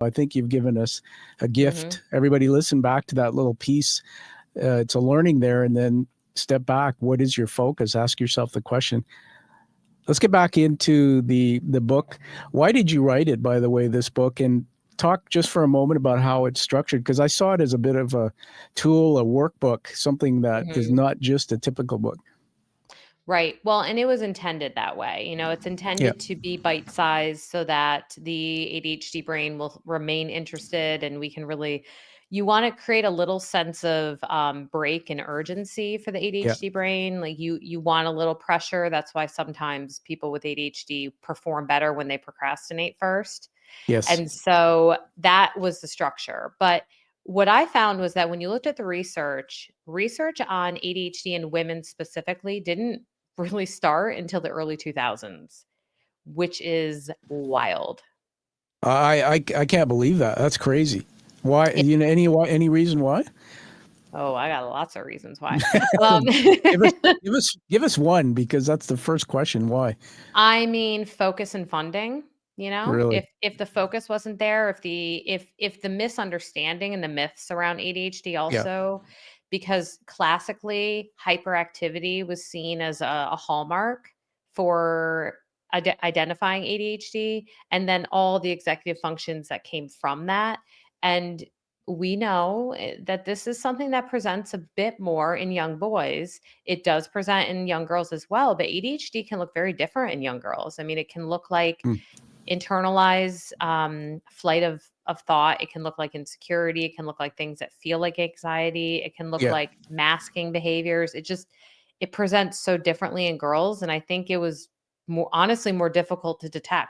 I think you've given us a Mm-hmm. gift. Everybody listen back to that little piece. It's a learning there, and then step back. What is your focus? Ask yourself the question. Let's get back into the book. Why did you write it, by the way, this book? And talk just for a moment about how it's structured, because I saw it as a bit of a tool, a workbook, something that is Mm-hmm. not just a typical book. Right. Well, and it was intended that way. It's Yeah, intended to be bite-sized so that the ADHD brain will remain interested and we can really you want to create a little sense of break and urgency for the yeah, ADHD brain. Like you want a little pressure. That's why sometimes people with ADHD perform better when they procrastinate first. yes. And so that was the structure. But what I found was that when you looked at the research on ADHD in women specifically didn't really start until the early 2000s, which is wild. I can't believe that. That's crazy. Why? Yeah. Any reason why? Oh, I got lots of reasons why. Um, Give us one, because that's the first question. Why? I mean, focus and funding, Really? if the focus wasn't there, if the misunderstanding and the myths around ADHD Yeah. also, because classically hyperactivity was seen as a hallmark for identifying ADHD, and then all the executive functions that came from that. And we know that this is something that presents a bit more in young boys. It does present in young girls as well, but ADHD can look very different in young girls. I mean, it can look like Hmm. internalized flight of thought. It can look like insecurity. It can look like things that feel like anxiety. It can look Yeah. like masking behaviors. It presents so differently in girls, and I think it was more honestly more difficult to detect.